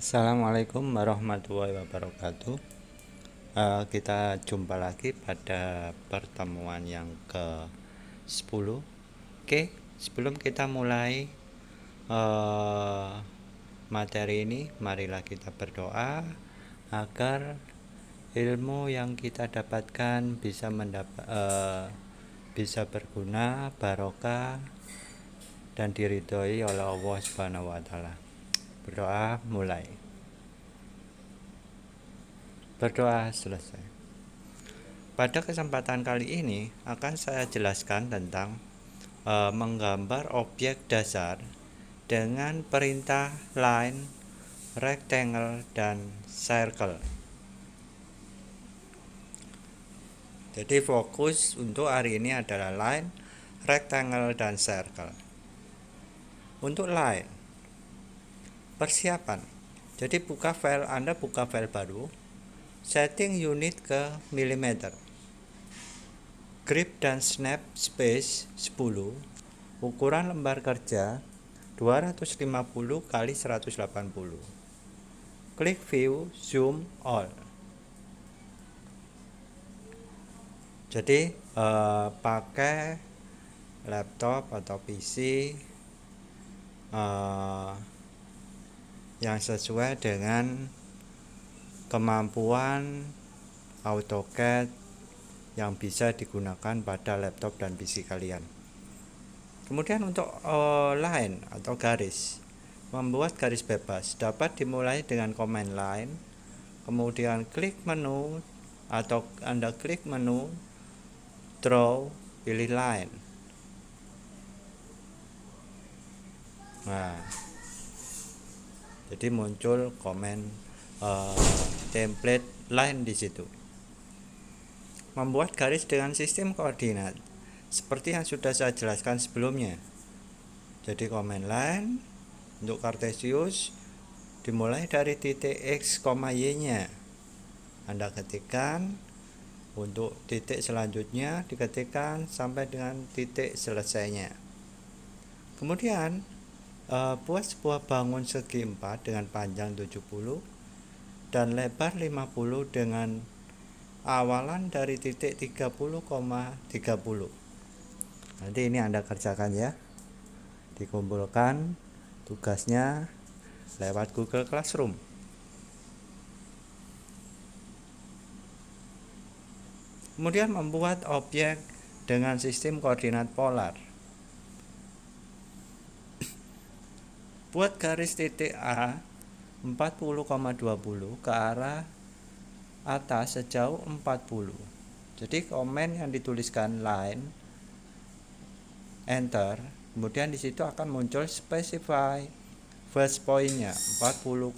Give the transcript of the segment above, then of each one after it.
Assalamualaikum warahmatullahi wabarakatuh. Kita jumpa lagi pada pertemuan yang ke-10. Oke, sebelum kita mulai materi ini, marilah kita berdoa agar ilmu yang kita dapatkan bisa berguna, barokah, dan diridhoi oleh Allah Subhanahu wa taala. Berdoa mulai. Berdoa selesai. Pada kesempatan kali ini akan saya jelaskan tentang menggambar objek dasar dengan perintah line, rectangle, dan circle. Jadi fokus untuk hari ini adalah line, rectangle, dan circle. Untuk line, persiapan. Jadi Anda buka file baru, setting unit ke milimeter, grip dan snap space 10, ukuran lembar kerja 250 kali 180, klik view, zoom all. Jadi pakai laptop atau PC yang sesuai dengan kemampuan AutoCAD yang bisa digunakan pada laptop dan PC kalian. Kemudian untuk line atau garis, membuat garis bebas dapat dimulai dengan command line, kemudian klik menu atau Anda klik menu draw, pilih line. Nah, jadi muncul komen template line di situ. Membuat garis dengan sistem koordinat seperti yang sudah saya jelaskan sebelumnya. Jadi command line untuk Cartesius dimulai dari titik X, Y-nya. Anda ketikkan, untuk titik selanjutnya diketikkan sampai dengan titik selesainya. Kemudian buat sebuah bangun segi 4 dengan panjang 70 dan lebar 50 dengan awalan dari titik 30,30. Nanti ini Anda kerjakan ya. Dikumpulkan tugasnya lewat Google Classroom. Kemudian membuat objek dengan sistem koordinat polar. Buat garis titik A 40,20 ke arah atas sejauh 40. Jadi komen yang dituliskan line, enter, kemudian di situ akan muncul specify first point-nya 40,20,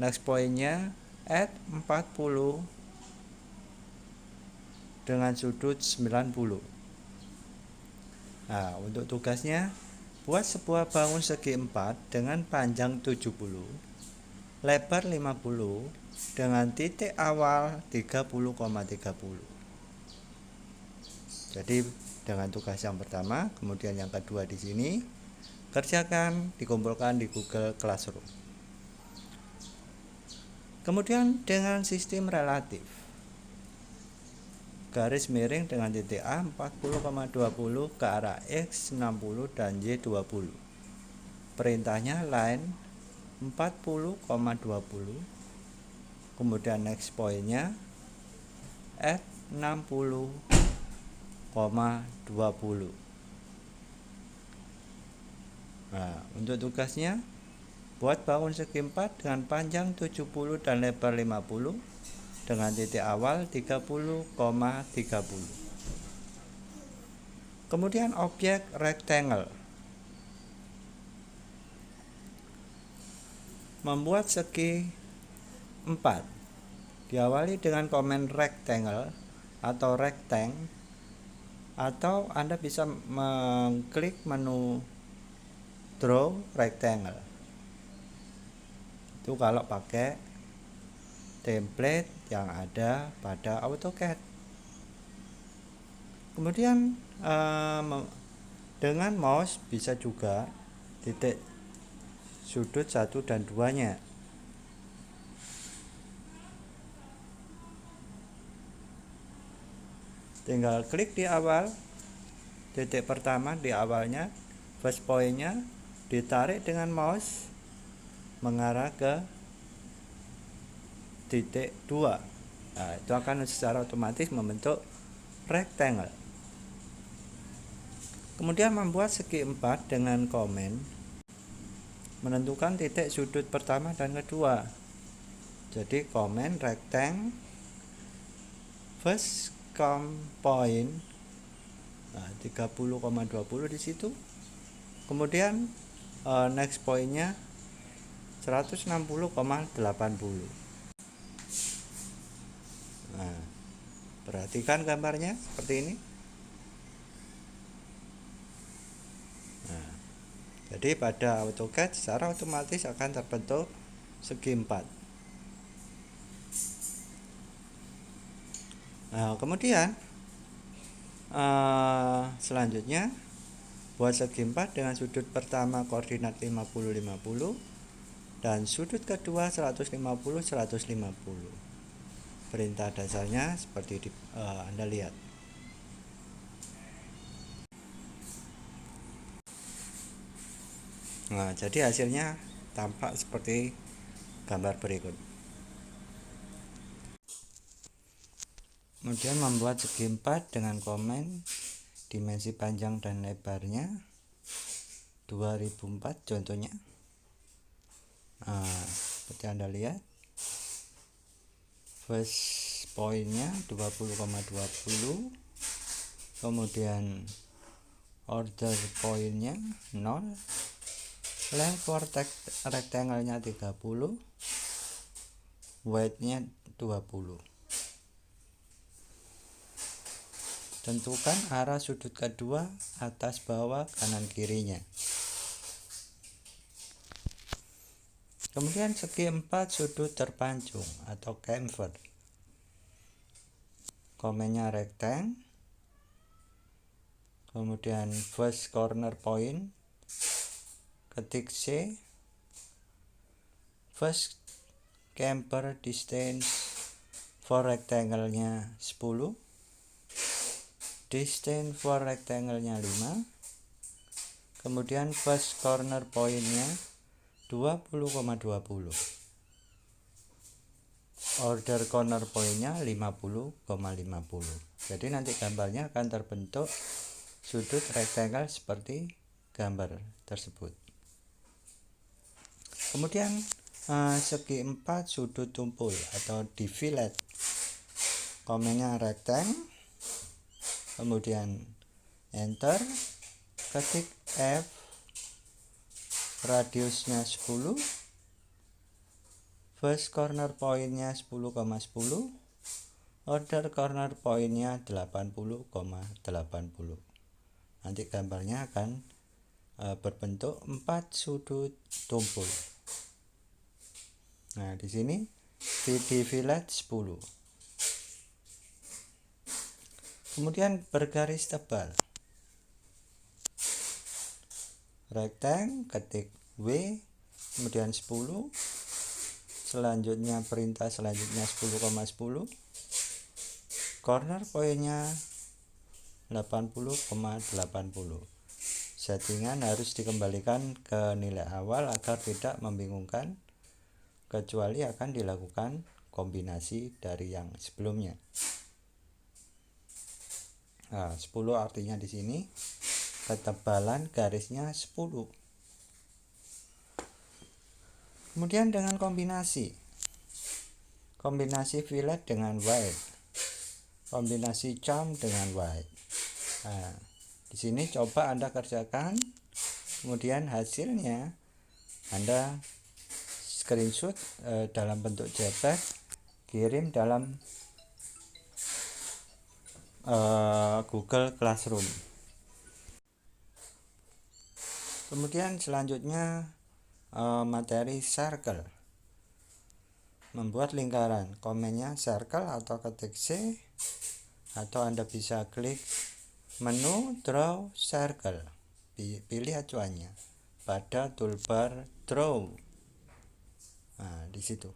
next point-nya add 40 dengan sudut 90. Nah, untuk tugasnya buat sebuah bangun segi 4 dengan panjang 70, lebar 50 dengan titik awal 30,30. Jadi dengan tugas yang pertama, kemudian yang kedua di sini kerjakan, dikumpulkan di Google Classroom. Kemudian dengan sistem relatif, garis miring dengan titik A 40,20 ke arah X 60 dan Y 20. Perintahnya line 40,20, kemudian next point-nya at 60,20. Nah, untuk tugasnya buat bangun segi 4 dengan panjang 70 dan lebar 50 dengan titik awal 30,30. Kemudian objek rectangle, membuat segi 4 diawali dengan komen rectangle atau rectang, atau Anda bisa mengklik menu draw rectangle. Itu kalau pakai template yang ada pada AutoCAD. Kemudian dengan mouse bisa juga titik sudut 1 dan 2-nya. Tinggal klik di awal, titik pertama di awalnya, first point-nya, ditarik dengan mouse mengarah ke titik 2. Nah, itu akan secara otomatis membentuk rectangle. Kemudian membuat segi 4 dengan komen menentukan titik sudut pertama dan kedua. Jadi komen rectangle first point, nah 30,20 di situ. Kemudian next point-nya 160,80. Nah, perhatikan gambarnya seperti ini. Nah, jadi pada AutoCAD secara otomatis akan terbentuk segi 4. Nah, kemudian selanjutnya buat segi 4 dengan sudut pertama koordinat 50-50 dan sudut kedua 150-150. Perintah dasarnya seperti Anda lihat. Nah, jadi hasilnya tampak seperti gambar berikut. Kemudian membuat segi 4 dengan komen dimensi panjang dan lebarnya 2004 contohnya. Nah, seperti Anda lihat, first point-nya 20,20, kemudian order point-nya 0, length for rectangle-nya 30, width-nya 20. Tentukan arah sudut kedua, atas, bawah, kanan, kirinya. Kemudian segi 4 sudut terpancung atau chamfer. Komennya rectangle. Kemudian first corner point, ketik C. First chamfer distance for rectangle-nya 10. Distance for rectangle-nya 5. Kemudian first corner point-nya 20,20. Order corner point-nya 50,50. Jadi nanti gambarnya akan terbentuk sudut rectangle seperti gambar tersebut. Kemudian segi 4 sudut tumpul atau di fillet. Komennya rectangle. Kemudian enter, ketik F, radiusnya 10, first corner point-nya 10,10, order corner point-nya 80,80. Nanti gambarnya akan berbentuk 4 sudut tumpul. Nah, di sini di fillet 10. Kemudian bergaris tebal. Rectangle, ketik W, kemudian 10. Selanjutnya perintah selanjutnya 10,10. Corner point-nya 80,80. Settingan harus dikembalikan ke nilai awal agar tidak membingungkan, kecuali akan dilakukan kombinasi dari yang sebelumnya. Nah, 10 artinya di sini ketebalan garisnya 10. Kemudian dengan kombinasi fillet dengan wide, kombinasi charm dengan wide. Nah, di sini coba Anda kerjakan, kemudian hasilnya Anda screenshot dalam bentuk JPEG, kirim dalam Google Classroom. Kemudian selanjutnya materi circle. Membuat lingkaran, komennya circle atau ketik C, atau Anda bisa klik menu draw circle, pilih acuannya. pada toolbar Draw. Nah, di situ.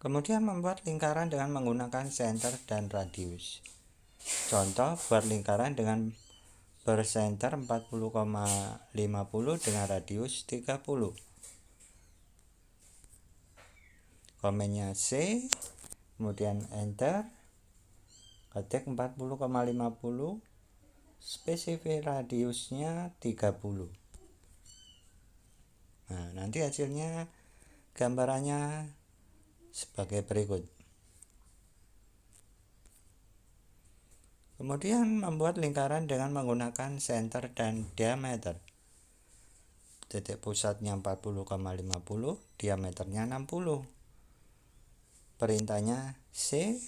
Kemudian membuat lingkaran dengan menggunakan center dan radius. Contoh, buat lingkaran dengan bersenter 40,50 dengan radius 30. Komennya C, kemudian enter, ketik 40,50, spesifik radiusnya 30. Nah, nanti hasilnya gambarannya sebagai berikut. Kemudian membuat lingkaran dengan menggunakan center dan diameter. Titik pusatnya 40,50, diameternya 60. Perintahnya C,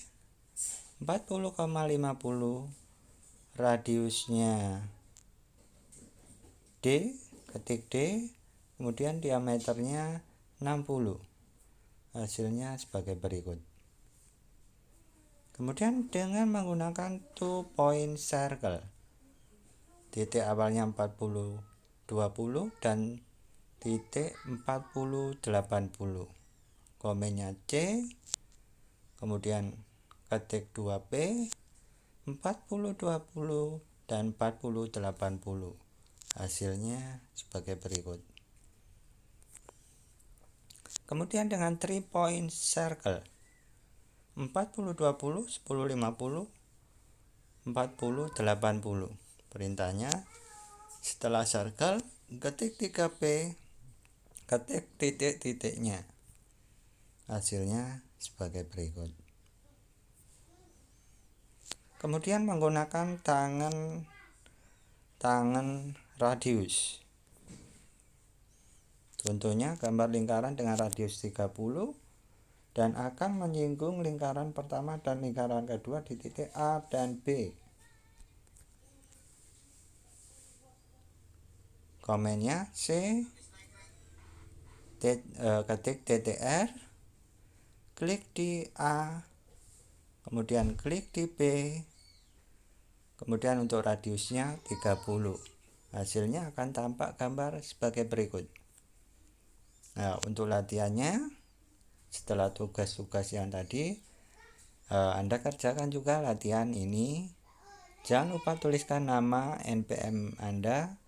40,50, radiusnya D, ketik D, kemudian diameternya 60. Hasilnya sebagai berikut. Kemudian dengan menggunakan 2-point circle, titik awalnya 40, 20 dan titik 40, 80. Komennya C, kemudian ketik 2P, 40, 20 dan 40, 80. Hasilnya sebagai berikut. Kemudian dengan 3-point circle, 40, 20, 10, 50, 40, 80. Perintahnya setelah circle, ketik 3P, ketik titik-titiknya. Hasilnya sebagai berikut. Kemudian menggunakan tangan radius. Contohnya gambar lingkaran dengan radius 30 dan akan menyinggung lingkaran pertama dan lingkaran kedua di titik A dan B. Komennya C, ketik TTR, klik di A, kemudian klik di B, kemudian untuk radiusnya 30. Hasilnya akan tampak gambar sebagai berikut. Nah, untuk latihannya, setelah tugas-tugas yang tadi, Anda kerjakan juga latihan ini. Jangan lupa tuliskan nama NPM Anda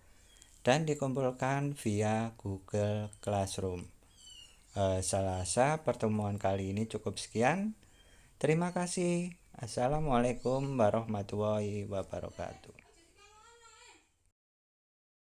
dan dikumpulkan via Google Classroom. Saya rasa pertemuan kali ini cukup sekian. Terima kasih. Assalamualaikum warahmatullahi wabarakatuh.